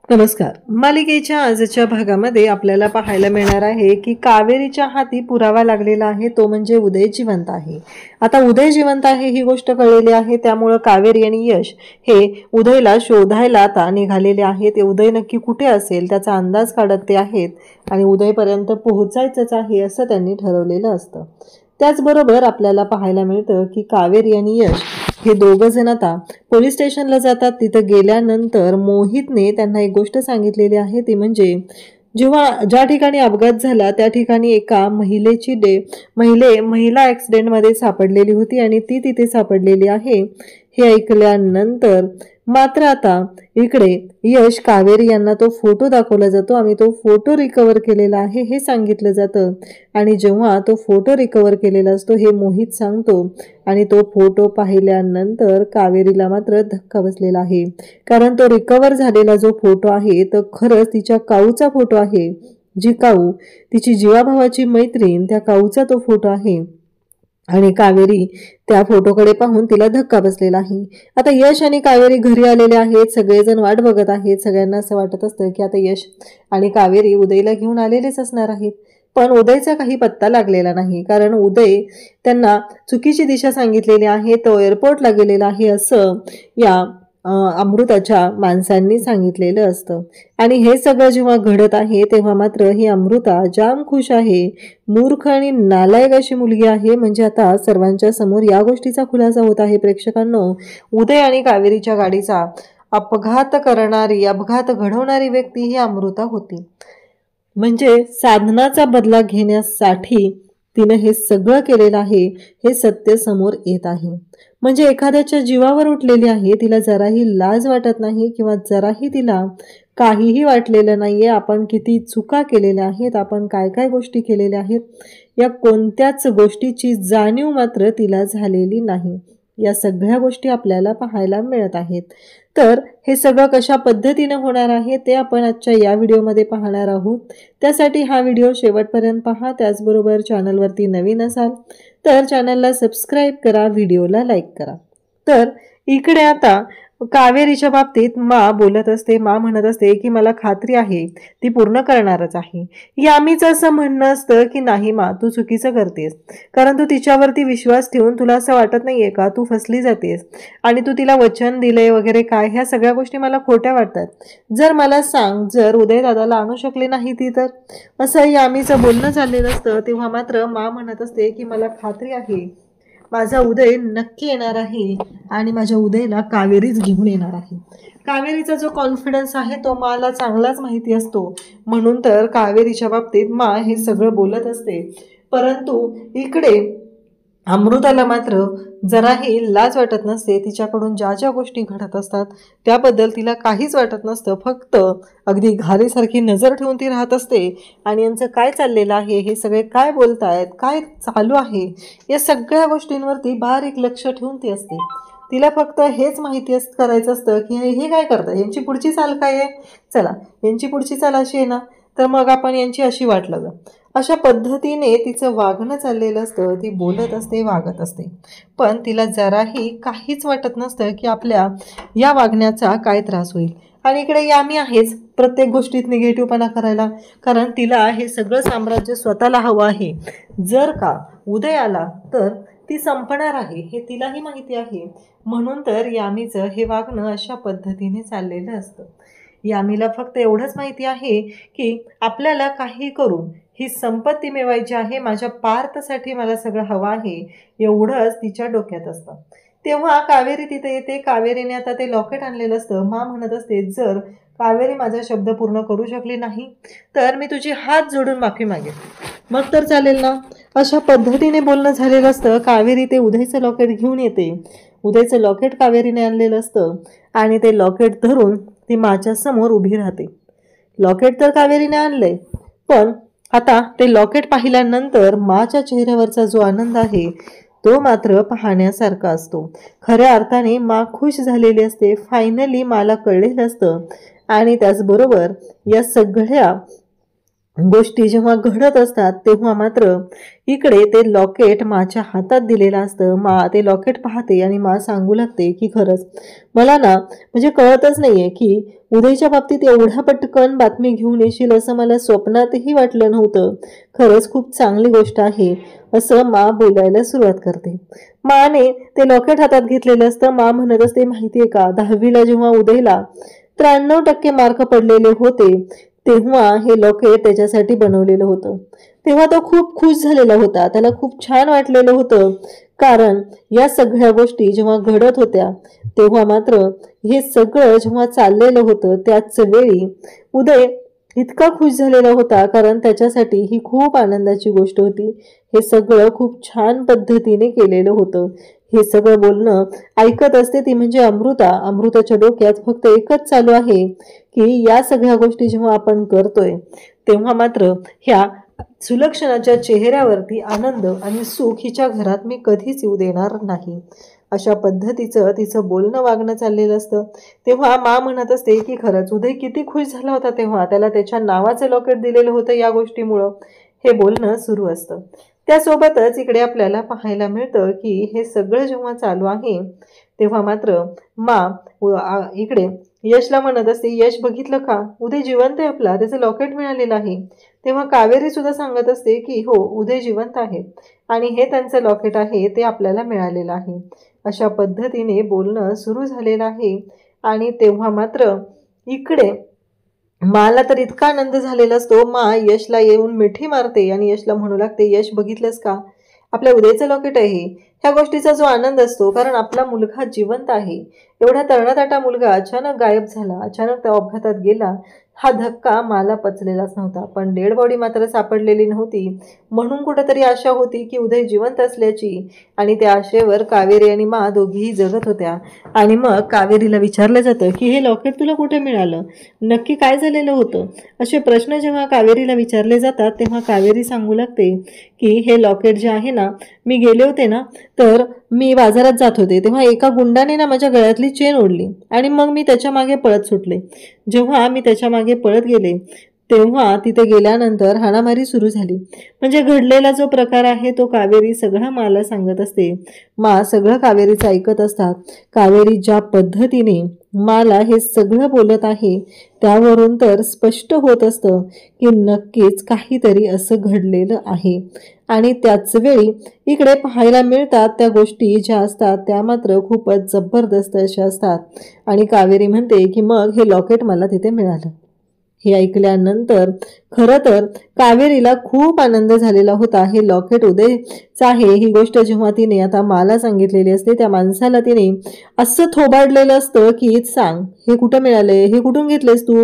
नमस्कार. मालिकेच्या आजच्या भागामध्ये आपल्याला पाहायला मिळणार आहे की कावेरीच्या हाती पुरावा लागलेला आहे, तो म्हणजे उदय जिवंत आहे. आता उदय जिवंत आहे ही गोष्ट कळलेली आहे, त्यामुळे कावेरी आणि यश हे उदयला शोधायला आता निघालेले आहेत. ते उदय नक्की कुठे असेल त्याचा अंदाज काढत ते आहेत आणि उदयपर्यंत पोहोचायचंच आहे असं त्यांनी ठरवलेलं असतं. त्याचबरोबर आपल्याला पाहायला मिळतं की कावेरी आणि यश हे दोघं जण आता पोलीस स्टेशनला जातात. तिथं गेल्यानंतर मोहितने त्यांना एक गोष्ट सांगितलेली आहे, ती म्हणजे जेव्हा ज्या ठिकाणी अपघात झाला त्या ठिकाणी एका महिला ॲक्सिडेंटमध्ये सापडलेली होती आणि ती तिथे सापडलेली आहे. हे ऐकल्यानंतर मात्र आता इकडे यश कावेरी यांना तो फोटो दाखवला जातो आणि तो फोटो रिकवर केलेला आहे हे सांगितलं जातं. आणि जेव्हा तो फोटो रिकवर केलेला असतो हे मोहित सांगतो आणि तो फोटो पाहिल्यानंतर कावेरीला मात्र धक्का बसलेला आहे, कारण तो रिकवर झालेला जो फोटो आहे तो खरंच तिच्या काऊचा फोटो आहे. जी काऊ तिची जीवाभावाची मैत्रीण, त्या काऊचा तो फोटो आहे आणि कावेरी त्या फोटोकडे पाहून तिला धक्का बसलेला आहे. आता यश आणि कावेरी घरी आलेले आहेत, सगळेजण वाट बघत आहेत. सगळ्यांना असं वाटत असतं की आता यश आणि कावेरी उदयला घेऊन आलेलेच असणार आहेत, पण उदयचा काही पत्ता लागलेला नाही, कारण उदय त्यांना चुकीची दिशा सांगितलेली आहे, तो एअरपोर्टला गेलेला आहे असं या अमृताच्या माणसांनी सांगितलेलं असतं. आणि हे सगळं जेव्हा घडत आहे तेव्हा मात्र ही अमृता जाम खुश आहे. मूर्ख आणि नालायक अशी मुलगी आहे. म्हणजे आता सर्वांच्या समोर या गोष्टीचा खुलासा होत आहे प्रेक्षकांनो, उदय आणि कावेरीच्या गाडीचा अपघात घडवणारी व्यक्ती ही अमृता होती. म्हणजे साधनाचा बदला घेण्यासाठी तिने हे सगळं केलेलं आहे हे सत्य समोर येत आहे. म्हणजे एखाद्याच्या जीवावर उठलेली आहे, तिला जराही लाज वाटत नाही किंवा जराही तिला काहीही वाटलेलं नाहीये आपण किती चुका केलेल्या आहेत, आपण काय काय गोष्टी केलेल्या आहेत, या कोणत्याच गोष्टीची जाणीव मात्र तिला झालेली नाही. या सगळ्या गोष्टी आपल्याला पाहायला मिळत आहेत. तर हे सगळं कशा पद्धतीने होणार आहे ते आपण आजच्या या व्हिडिओमध्ये पाहणार आहोत. त्यासाठी हा व्हिडिओ शेवटपर्यंत पहा. त्याचबरोबर चॅनलवरती नवीन असाल तर चॅनलला सबस्क्राईब करा, व्हिडिओला लाईक करा. तर इकडे आता कावेरीच्या बाबतीत मा बोलत असते. मा म्हणत असते की मला खात्री आहे ती पूर्ण करणारच आहे. यामीच असं म्हणणं असतं की नाही मा, तू चुकीचं करतेस, कारण तू तिच्यावरती विश्वास ठेवून तुला असं वाटत नाहीये का तू फसली जातेस आणि तू तिला वचन दिलंय वगैरे काय, ह्या सगळ्या गोष्टी मला खोट्या वाटतात. जर मला सांग, जर उदय दादाला आणू शकली नाही ती तर, असं यामीचं बोलणं झालेलं असतं. तेव्हा मात्र मा म्हणत असते की मला खात्री आहे माझा उदय नक्की येणार आहे आणि माझ्या उदयला कावेरीच घेऊन येणार आहे. कावेरीचा जो कॉन्फिडन्स आहे तो मला चांगलाच माहिती असतो, म्हणून तर कावेरीच्या बाबतीत मा हे सगळं बोलत असते. परंतु इकडे अमृताला मात्र जराही लाज वाटत नसते. तिच्याकडून ज्या ज्या गोष्टी घडत असतात त्याबद्दल तिला काहीच वाटत नसतं. फक्त अगदी घारेसारखी नजर ठेवून ती राहत असते आणि यांचं काय चाललेलं आहे, हे सगळे काय बोलतायत, काय चालू आहे, या सगळ्या गोष्टींवरती बारीक लक्ष ठेवून ती असते. तिला फक्त हेच माहिती करायचं असतं की हे काय करतात, यांची पुढची चाल काय आहे, चला यांची पुढची चाल अशी आहे ना तर मग आपण यांची अशी वाट लावू. अशा पद्धतीने तिचं वागणं चाललेलं असतं. ती बोलत असते, वागत असते, पण तिला जराही काहीच वाटत नसतं की आपल्या या वागण्याचा काय त्रास होईल. आणि इकडे यामी आहेच प्रत्येक गोष्टीत निगेटिव्हपणा करायला, कारण तिला हे सगळं साम्राज्य स्वतःला हवं आहे. जर का उदय आला तर ती संपणार आहे हे तिलाही माहिती आहे. म्हणून तर यामीचं हे वागणं अशा पद्धतीने चाललेलं असतं. यामीला फक्त एवढंच माहिती आहे की आपल्याला काही करून ही संपत्ती मिळवायची आहे, माझ्या पार्थसाठी मला सगळं हवं आहे, एवढंच तिच्या डोक्यात असतं. तेव्हा कावेरी तिथे येते. कावेरीने आता ते लॉकेट आणलेलं असतं. मा म्हणत असते जर कावेरी माझा शब्द पूर्ण करू शकली नाही तर मी तुझी हात जोडून माफी मागेन, मग तर चालेल ना. अशा पद्धतीने बोलणं झालेलं असतं. कावेरी ते उदयचं लॉकेट घेऊन येते. उदयचं लॉकेट कावेरीने आणलेलं असतं आणि ते लॉकेट धरून ती माच्या समोर उभी राहते. लॉकेट तर कावेरीने आणलंय, पण आता ते लॉकेट पाहिल्यानंतर माच्या चेहऱ्यावरचा जो आनंद आहे तो मात्र पाहण्यासारखा असतो. खऱ्या अर्थाने मा खुश झालेली असते. फायनली मला कळलेलं असतं. आणि त्याचबरोबर या सगळ्या गोष्टी जेव्हा घडत असतात तेव्हा मात्र इकडे ते लॉकेट माच्या हातात दिलेलं असतं. मा ते लॉकेट पाहते आणि मा सांगू लागते की खरंच मला ना म्हणजे कळतच नाहीये की उदयच्या बाबतीत एवढ्या पटकन बातमी घेऊन येशील असं मला स्वप्नातही वाटलं नव्हतं. खरंच खूप चांगली गोष्ट आहे असं मा बोलायला सुरुवात करते. माने ते लॉकेट हातात घेतलेलं असतं. मा म्हणत असते माहितीये का 10वीला जेव्हा उदयला 93% मार्क पडलेले होते तेव्हा हे लॉकेट त्याच्यासाठी बनवलेलं होतं. तेव्हा तो खूप खुश झालेला होता. त्याला खूप छान वाटलेलं होतं. कारण या सगळ्या गोष्टी जेव्हा घडत होत्या तेव्हा मात्र हे सगळं जेव्हा चाललेलं होतं त्याच वेळी उदय इतका खुश झालेला होता कारण त्याच्यासाठी ही खूप आनंदाची गोष्ट होती. हे सगळं खूप छान पद्धतीने केलेलं होतं. हे सगळं बोलणं ऐकत असते ती म्हणजे अमृता. अमृताच्या डोक्यात फक्त एकच चालू आहे की या सगळ्या गोष्टी जेव्हा आपण करतोय तेव्हा मात्र ह्या सुलक्षणाच्या चेहऱ्यावरती आनंद आणि सुख हिच्या घरात मी कधीच येऊ देणार नाही. अशा पद्धतीचं तिचं बोलणं वागणं चाललेलं असतं. तेव्हा मा म्हणत असते की खरंच उदय किती खुश झाला होता तेव्हा त्याला त्याच्या नावाचं लॉकेट दिलेलं होतं या गोष्टीमुळं. हे बोलणं सुरू असतं. त्यासोबतच इकडे आपल्याला पाहायला मिळतं की हे सगळं जेव्हा चालू आहे तेव्हा मात्र मा इकडे यशला म्हणत असते यश बघितलं का उदय जिवंत आहे आपला त्याचं लॉकेट मिळालेलं आहे. तेव्हा कावेरी सुद्धा सांगत असते की हो उदय जिवंत आहे आणि हे त्यांचं लॉकेट आहे ते आपल्याला मिळालेलं आहे. अशा पद्धतीने बोलणं सुरू झालेलं आहे आणि तेव्हा मात्र इकडे माला तर इतका आनंद झालेला असतो. मा यशला येऊन मिठी मारते आणि यशला म्हणू लागते यश बघितलंस का आपल्या उदयचं लॉकेट आहे. ह्या गोष्टीचा जो आनंद असतो कारण आपला मुलगा जिवंत आहे. एवढा तळणाताटा मुलगा अचानक गायब झाला अचानक त्या अपघातात गेला हा धक्का मला पचलेलाच नव्हता. पण डेड बॉडी मात्र सापडलेली नव्हती म्हणून कुठेतरी आशा होती की उदय जिवंत असल्याची आणि त्या आशेवर कावेरी आणि मा दोघीही जगत होत्या. आणि मग कावेरीला विचारलं जातं की हे लॉकेट तुला कुठे मिळालं नक्की काय झालेलं होतं. असे प्रश्न जेव्हा कावेरीला विचारले जातात तेव्हा कावेरी सांगू लागते की हे लॉकेट जे आहे ना मी गेले होते ना तर मी बाजारात जात होते तेव्हा एका गुंडाने ना माझ्या गळ्यातली चेन ओढली आणि मग मी त्याच्या मागे पळत सुटले. जेव्हा मी त्याच्या मागे पळत गेले तेव्हा तिथे गेल्यानंतर हाणामारी सुरू झाली. म्हणजे घडलेला जो प्रकार आहे तो कावेरी सगळा माला सांगत असते. मा सगळं कावेरीचं ऐकत असतात. कावेरी ज्या पद्धतीने माला हे सगळं बोलत आहे त्यावरून तर स्पष्ट होत असतं की नक्कीच काहीतरी असं घडलेलं आहे. आणि त्याच वेळी इकडे पाहायला मिळतात त्या गोष्टी ज्या असतात त्या मात्र खूपच जबरदस्त अशा असतात. आणि कावेरी म्हणते की मग हे लॉकेट मला तिथे मिळालं. हे ऐकल्यानंतर खरं तर कावेरीला खूप आनंद झालेला होता. हे लॉकेट उदयचं आहे ही गोष्ट जेव्हा तिने आता मला सांगितलेली असते त्या माणसाला तिने असं थोबाडलेलं असतं की सांग हे कुठं मिळालंय हे कुठून घेतलेस तू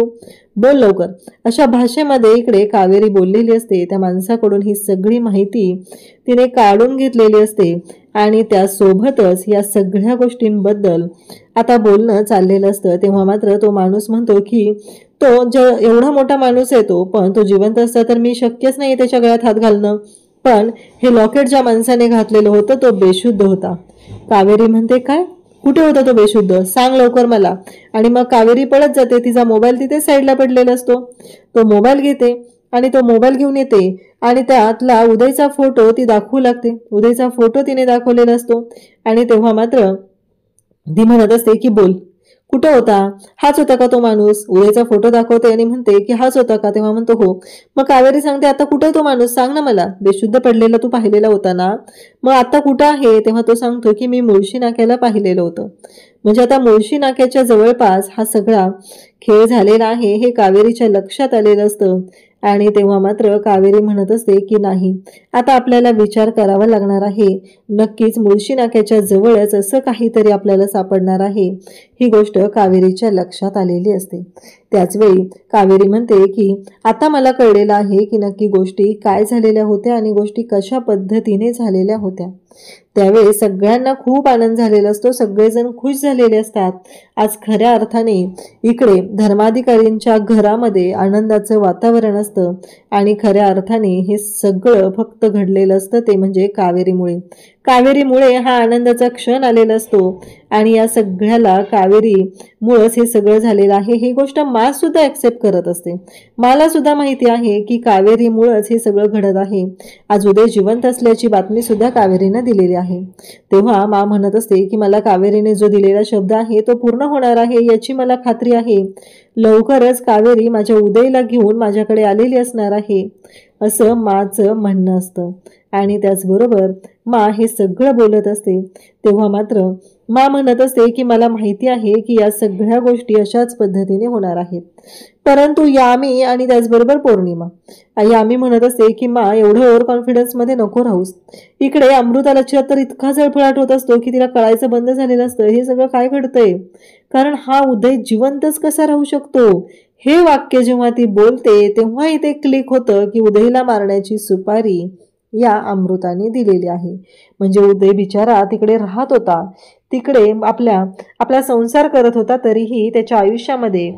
बोल लवकर. अशा भाषेमध्ये इकडे कावेरी बोललेली असते. त्या माणसाकडून ही सगळी माहिती तिने काढून घेतलेली असते आणि त्यासोबतच या सगळ्या गोष्टींबद्दल आता बोलणं चाललेलं असतं. तेव्हा मात्र तो माणूस म्हणतो की तो एवढा मोठा माणूस आहे तो पण तो जिवंत असता तर मी शक्यच नाही त्याच्या गळ्यात हात घालणं. पण हे लॉकेट ज्या माणसाने घातलेलं होतं तो बेशुद्ध होता. कावेरी म्हणते काय कुठे होता तो बेशुद्ध सांग लवकर मला. आणि मग कावेरी पळत जाते. तिचा मोबाईल तिथे साईडला पडलेला असतो. तो मोबाईल घेते आणि तो मोबाईल घेऊन येते आणि त्यातला उदयचा फोटो ती दाखवू लागते. उदयचा फोटो तिने दाखवलेला असतो आणि तेव्हा मात्र ती म्हणत असते की बोल कुठं होता हाच होता का तो माणूस. उदयचा फोटो दाखवते आणि म्हणते की हाच होता का तेव्हा म्हणतो हो. मग कावेरी सांगते आता कुठे तो माणूस सांग ना मला बेशुद्ध पडलेला तू पाहिलेला होता ना मग आता कुठं आहे. तेव्हा तो सांगतो की मी मुळशी नाक्याला पाहिलेलं होतं. म्हणजे आता मुळशी नाक्याच्या जवळपास हा सगळा खेळ झालेला आहे हे कावेरीच्या लक्षात आलेलं असतं. आणि तेव्हा मात्र कावेरी म्हणत असते की नाही आता आपल्याला विचार करावा लागणार आहे. नक्कीच मुळशी नाक्याच्या जवळच असं काहीतरी आपल्याला सापडणार आहे. ही गोष्ट कावेरीच्या लक्षात आलेली असते. त्याचवेळी कावेरी म्हणते की आता मला कळलेलं आहे की नक्की गोष्टी काय झालेल्या होत्या आणि गोष्टी कशा पद्धतीने झालेल्या होत्या. त्यावेळी सगळ्यांना खूप आनंद झालेला असतो. सगळेजण खुश झालेले असतात. आज खऱ्या अर्थाने इकडे धर्माधिकारींच्या घरामध्ये आनंदाचं वातावरण असतं आणि खऱ्या अर्थाने हे सगळं फक्त घडलेलं असतं ते म्हणजे कावेरीमुळे. कावेरीमुळे हा आनंदाचा क्षण आलेला असतो आणि या सगळ्याला कावेरीमुळेच हे सगळं झालेलं आहे ही गोष्ट मा सुद्धा ऍक्सेप्ट करत असते. मला सुद्धा माहिती आहे की कावेरीमुळेच हे सगळं घडत आहे. आज उदय जिवंत असल्याची बातमी सुद्धा कावेरीने दिलेली आहे. तेव्हा मा म्हणत असते की मला कावेरीने जो दिलेला शब्द आहे तो पूर्ण होणार आहे याची मला खात्री आहे. लवकरच कावेरी माझ्या उदयला घेऊन माझ्याकडे आलेली असणार आहे असं माचं म्हणणं असतं. आणि त्याचबरोबर मा हे सगळं बोलत असते तेव्हा मात्र मा म्हणत असते की मला माहिती आहे की या सगळ्या गोष्टी अशाच पद्धतीने होणार आहेत. परंतु यामी आणि त्याचबरोबर पौर्णिमा यामी म्हणत असते की मा एवढं ओव्हर कॉन्फिडन्समध्ये नको राहूस. इकडे अमृताला तर इतका जळफळाट होत असतो की तिला कळायचं बंद झालेलं असतं हे सगळं काय घडतंय, कारण हा उदय जिवंतच कसा राहू शकतो. हे वाक्य जेव्हा ती बोलते तेव्हा इथे क्लिक होतं की उदयला मारण्याची सुपारी या अमृताने दिलेली आहे. म्हणजे उदय बिचारा तिकडे राहत होता, तिकडे आपला संसार करत होता, तरीही त्याच्या आयुष्यामध्ये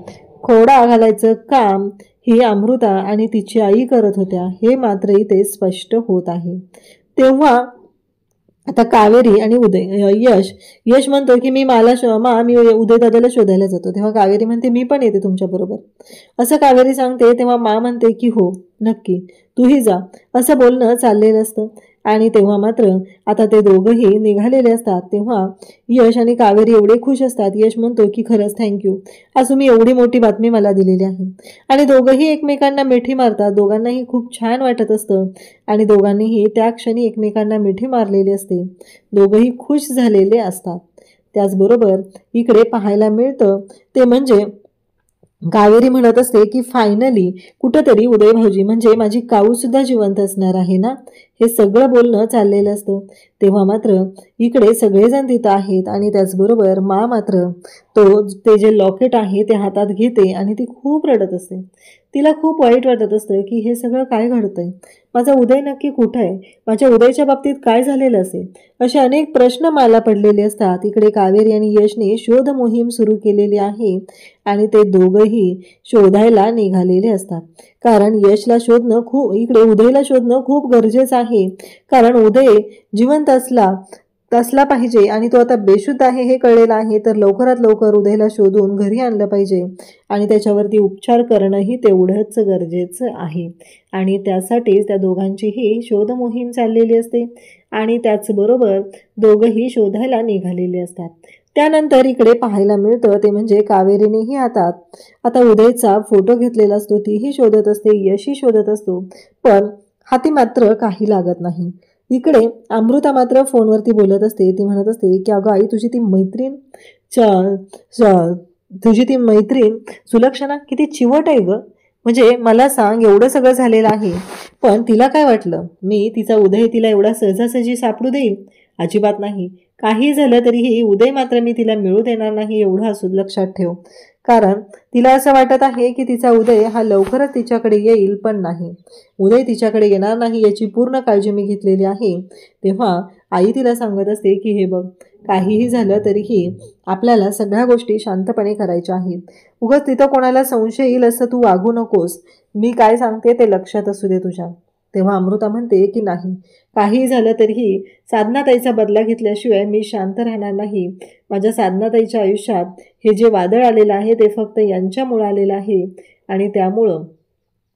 खोडा घालायचं काम ही अमृता आणि तिची आई करत होत्या हे मात्र इथे स्पष्ट होत आहे. तेव्हा आता कावेरी आणि यश म्हणतो की मी उदय दादाला शोधायला जातो. तेव्हा कावेरी म्हणते मी पण येते तुमच्या बरोबर असं कावेरी सांगते. तेव्हा मा म्हणते की हो नक्की तूही जा असं बोलणं चाललेलं असतं. आणि तेव्हा मात्र आता ते दोघंही निघालेले असतात. तेव्हा यश आणि कावेरी एवढे खुश असतात. यश म्हणतो की खरंच थँक्यू, आज तुम्ही एवढी मोठी बातमी मला दिलेली आहे. आणि दोघंही एकमेकांना मिठी मारतात. दोघांनाही खूप छान वाटत असतं आणि दोघांनीही त्या क्षणी एकमेकांना मिठी मारलेली असते. दोघंही खुश झालेले असतात. त्याचबरोबर इकडे पाहायला मिळतं ते म्हणजे कावेरी म्हणत असते की फायनली कुठंतरी उदय भाऊजी म्हणजे माझी काऊ सुद्धा जिवंत असणार आहे ना, हे सगळं बोलणं चाललेलं असतं. तेव्हा मात्र इकडे सगळेजण तिथं आहेत आणि त्याचबरोबर मा मात्र ते जे लॉकेट आहे ते हातात घेते आणि ती खूप रडत असते. तिला खूप वाईट वाटत असतं की हे सगळं काय घडतंय, माझा उदय नक्की कुठं आहे, माझ्या उदयच्या बाबतीत काय झालेलं असेल, असे अनेक प्रश्न मला पडलेले असतात. इकडे कावेरी आणि यशने शोध मोहीम सुरू केलेली आहे आणि ते दोघंही शोधायला निघालेले असतात. कारण यशला शोधणं इकडे उदयला शोधणं खूप गरजेचं आहे. कारण उदय जिवंत असला पाहिजे आणि तो आता बेशुद्ध आहे हे कळलेलं आहे. तर लवकरात लवकर उदयला शोधून घरी आणलं पाहिजे आणि त्याच्यावरती उपचार करणंही तेवढंच गरजेचं आहे. आणि त्यासाठीच त्या दोघांचीही शोध मोहीम चाललेली असते आणि त्याचबरोबर दोघंही शोधायला निघालेले असतात. त्यानंतर इकडे पाहायला मिळतं ते म्हणजे कावेरीनेही आता उदयचा फोटो घेतलेला असतो, तीही शोधत असते, यशही शोधत असतो, पण हाती मात्र काही लागत नाही. इकडे अमृता मात्र फोनवरती बोलत असते. ती म्हणत असते की अगं आई तुझी ती मैत्रीण सुलक्षणा किती चिवट आहे ग. म्हणजे मला सांग एवढं सगळं झालेलं आहे पण तिला काय वाटलं मी तिचा उदय तिला एवढा सहजासहजी सापडू देईल? अजिबात नाही. काही झालं तरीही उदय मात्र मी तिला मिळू देणार नाही एवढं असू लक्षात ठेव. कारण तिला असं वाटत आहे की तिचा उदय हा लवकरच तिच्याकडे येईल, पण नाही, उदय तिच्याकडे येणार नाही याची पूर्ण काळजी मी घेतलेली आहे. तेव्हा आई तिला सांगत असते की हे बघ काहीही झालं तरीही आपल्याला सगळ्या गोष्टी शांतपणे करायच्या आहेत. उगाच तिथं कोणाला संशय येईल असं तू वागू नकोस. मी काय सांगते ते लक्षात असू दे तुझ्या. तेव्हा अमृता म्हणते की नाही, काही झालं तरीही साधनाताईचा बदला घेतल्याशिवाय मी शांत राहणार नाही. माझ्या साधनाताईच्या आयुष्यात हे जे वादळ आलेलं आहे ते फक्त यांच्यामुळं आलेलं आहे आणि त्यामुळं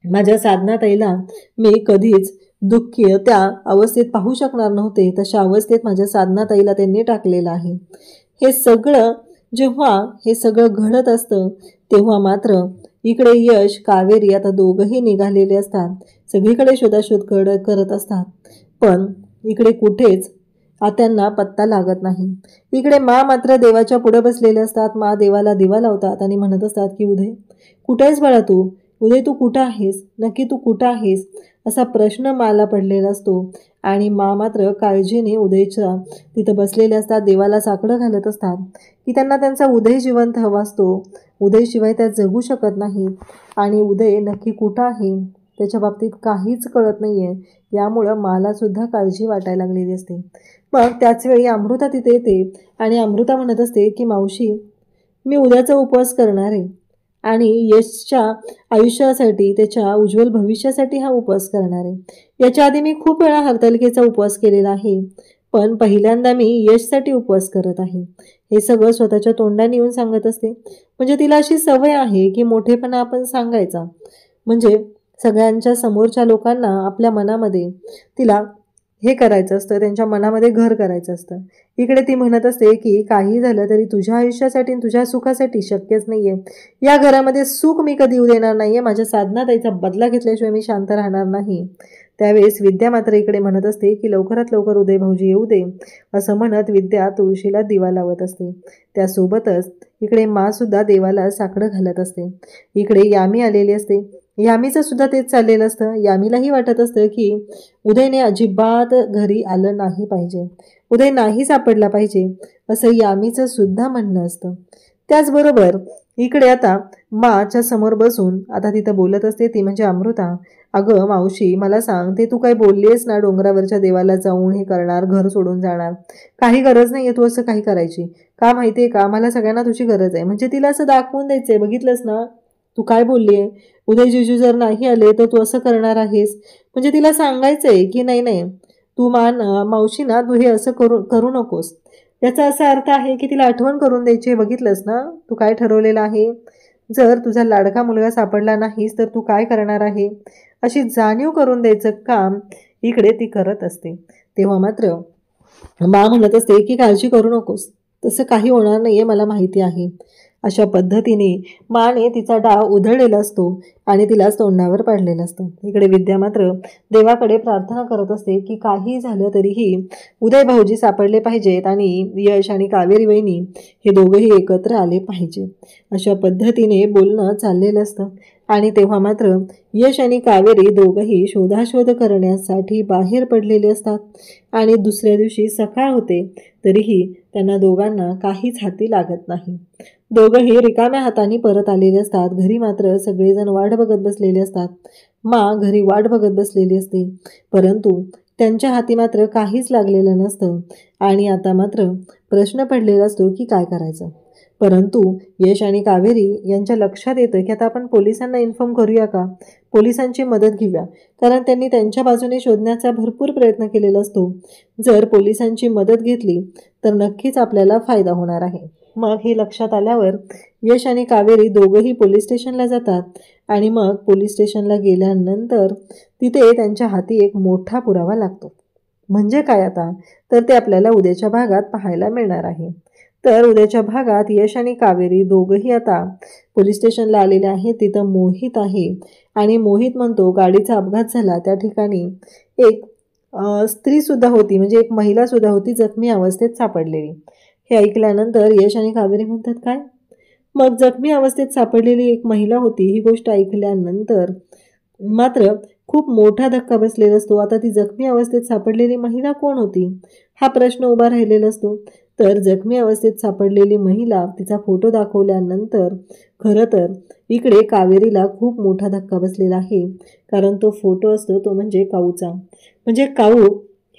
माझ्या साधनाताईला मी कधीच दुःखी त्या अवस्थेत पाहू शकणार नव्हते. तशा अवस्थेत माझ्या साधनाताईला त्यांनी टाकलेलं आहे. जेव्हा हे सगळं घडत असतं तेव्हा मात्र इकडे यश कावेरी आता दोघंही निघालेले असतात. सगळीकडे शोधाशोध करत असतात पण इकडे कुठेच त्यांना पत्ता लागत नाही. इकडे मा मात्र देवाच्या पुढे बसलेले असतात. मा देवाला दिवा लावतात आणि म्हणत असतात की उदय कुठे आहेस बाळा तू, उदय तू कुठं आहेस, नक्की तू कुठं आहेस असा प्रश्न माला पडलेला असतो. आणि मा मात्र काळजीने उदयच्या तिथं बसलेले असतात, देवाला साकडं घालत असतात की त्यांना त्यांचा उदय जिवंत हवा असतो. उदयशिवाय त्या जगू शकत नाहीत आणि उदय नक्की कुठं आहे त्याच्या बाबतीत काहीच कळत नाही आहे. यामुळं मला सुद्धा काळजी वाटायला लागलेली असते. मग त्याचवेळी अमृता तिथे येते आणि अमृता म्हणत असते की मावशी मी उद्याचा उपवास करणार आहे आणि यशच्या आयुष्यासाठी त्याच्या उज्ज्वल भविष्यासाठी हा उपवास करणार आहे. याच्या आधी मी खूप वेळा हरतालिकेचा उपवास केलेला आहे पण पहिल्यांदा मी यशसाठी उपवास करत आहे, हे सगळं स्वतःच्या तोंडाने येऊन सांगत असते. म्हणजे तिला अशी सवय आहे की मोठेपणा आपण सांगायचा, म्हणजे सगळ्यांच्या समोरच्या लोकांना आपल्या मनामध्ये तिला हे करायचं असतं, त्यांच्या मनामध्ये घर करायचं असतं. इकडे ती म्हणत असते की काही झालं तरी तुझ्या आयुष्यासाठी आणि तुझ्या सुखासाठी शक्यच नाहीये. या घरामध्ये सुख मी कधी येऊ देणार नाहीये. माझ्या साधनाताईचा बदला घेतल्याशिवाय मी शांत राहणार नाही. त्यावेळेस विद्या मात्र इकडे म्हणत असते की लवकरात लवकर उदय भाऊजी येऊ दे, असं म्हणत विद्या तुळशीला दिवा लावत असते. त्यासोबतच इकडे मा सुद्धा देवाला साकडं घालत असते. इकडे यामी आलेली असते. यामीचं सुद्धा तेच चाललेलं असतं. यामीलाही वाटत असतं की उदयने अजिबात घरी आलं नाही पाहिजे, उदय नाही सापडला पाहिजे, असं यामीचं सुद्धा म्हणणं असतं. त्याचबरोबर इकडे आता माच्या समोर बसून आता तिथं बोलत असते ती म्हणजे अमृता. अगं मावशी, मला सांग, ते तू काय बोललीस ना डोंगरावरच्या देवाला जाऊन हे करणार, घर सोडून जाणार, काही गरज नाहीये तू असं काही करायची. का माहितीये का, मला सगळ्यांना तुझी गरज आहे. म्हणजे तिला असं दाखवून द्यायचंय, बघितलंस ना तू काय बोललीये, उदय जिजू जर नाही आले तर तू असं करणार आहेस. म्हणजे तिला सांगायचंय की नाही नाही, तू मावशी ना, तू हे असं करू करू नकोस. याचा असा अर्थ आहे की तिला आठवण करून द्यायची, बघितलंस ना तू काय ठरवलेलं आहे, जर तुझा लाडका मुलगा सापडला नाहीस तर तू काय करणार आहे, अशी जाणीव करून द्यायचं काम इकडे ती करत असते. तेव्हा मात्र मा म्हणत असते की काळजी करू नकोस, तसं काही होणार नाहीये, मला माहिती आहे. अशा पद्धतीने माने तिचा डाव उधळलेला असतो आणि तिला तोंडावर पाडलेलं असतं. इकडे विद्या मात्र देवाकडे प्रार्थना करत असते की काही झालं तरीही उदय भाऊजी सापडले पाहिजेत आणि यश आणि कावेरी वहिनी हे दोघंही एकत्र आले पाहिजे, अशा पद्धतीने बोलणं चाललेलं असतं. आणि तेव्हा मात्र यश आणि कावेरी दोघंही शोधाशोध करण्यासाठी बाहेर पडलेले असतात. आणि दुसऱ्या दिवशी सकाळ होते तरीही त्यांना दोघांना काहीच हाती लागत नाही. दोघंही रिकाम्या हाताने परत आलेले असतात. घरी मात्र सगळेजण वाट बघत बसलेले असतात. मा घरी वाट बघत बसलेली असते, परंतु त्यांच्या हाती मात्र काहीच लागलेलं नसतं. आणि आता मात्र प्रश्न पडलेला असतो की काय करायचं. परंतु यश आणि कावेरी यांच्या लक्षात येतं की आता आपण पोलिसांना इन्फॉर्म करूया का, पोलिसांची मदत घेऊया, कारण त्यांनी त्यांच्या बाजूने शोधण्याचा भरपूर प्रयत्न केलेला असतो. जर पोलिसांची मदत घेतली तर नक्कीच आपल्याला फायदा होणार आहे. मग हे लक्षात आल्यावर यश आणि कावेरी दोघंही पोलीस स्टेशनला जातात. आणि मग पोलीस स्टेशनला गेल्यानंतर तिथे त्यांच्या हाती एक मोठा पुरावा लागतो. म्हणजे काय आता, तर ते आपल्याला उद्याच्या भागात पाहायला मिळणार आहे. तर उद्याच्या भागात यश आणि कावेरी दोघंही आता पोलीस स्टेशनला आलेले आहेत. तिथं मोहित आहे आणि मोहित म्हणतो गाडीचा अपघात झाला त्या ठिकाणी एक स्त्री सुद्धा होती, म्हणजे एक महिला सुद्धा होती जखमी अवस्थेत सापडलेली. हे ऐकल्यानंतर यश आणि कावेरी म्हणतात काय, मग जखमी अवस्थेत सापडलेली एक महिला होती, ही गोष्ट ऐकल्यानंतर मात्र खूप मोठा धक्का बसलेला असतो. आता ती जखमी अवस्थेत सापडलेली महिला कोण होती, हा प्रश्न उभा राहिलेला असतो. तर जखमी अवस्थेत सापडलेली महिला, तिचा फोटो दाखवल्यानंतर खरं तर इकडे कावेरीला खूप मोठा धक्का बसलेला आहे. कारण तो फोटो असतो तो म्हणजे काऊचा, म्हणजे काऊ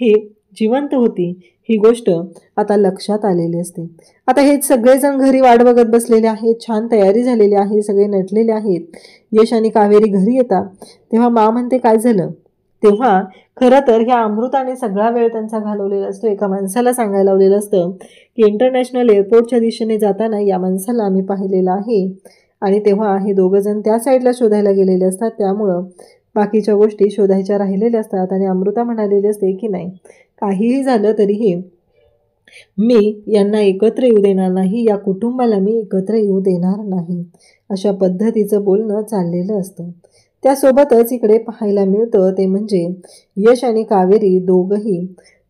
ही जिवंत होती, ही गोष्ट आता लक्षात आलेली असते. आता हे सगळेजण घरी वाट बघत बसलेले आहेत, छान तयारी झालेली आहे, सगळे नटलेले आहेत. यश आणि कावेरी घरी येतात तेव्हा मा म्हणते काय झालं. तेव्हा खरं तर ह्या अमृताने सगळा वेळ त्यांचा घालवलेला असतो. एका माणसाला सांगायला लावलेलं असतं की इंटरनॅशनल एअरपोर्टच्या दिशेने जाताना या माणसाला आम्ही पाहिलेलं आहे. आणि तेव्हा हे दोघं जण त्या साईडला शोधायला गेलेले असतात, त्यामुळं बाकीच्या गोष्टी शोधायच्या राहिलेल्या असतात. आणि अमृता म्हणालेली असते की नाही, काहीही झालं तरीही मी यांना एकत्र येऊ देणार नाही, या कुटुंबाला मी एकत्र येऊ देणार नाही, अशा पद्धतीचं बोलणं चाललेलं असतं. त्यासोबतच इकडे पाहायला मिळतं ते म्हणजे यश आणि कावेरी दोघंही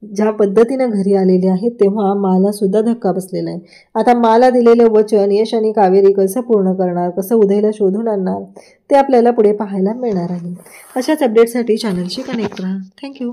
ज्या पद्धतीनं घरी आलेले आहेत तेव्हा माला सुद्धा धक्का बसलेला आहे. आता माला दिलेलं वचन यश आणि कावेरी कसं पूर्ण करणार, कसं उदयला शोधून आणणार, ते आपल्याला पुढे पाहायला मिळणार आहे. अशाच अपडेटसाठी चॅनलशी कनेक्ट राहा. थँक्यू.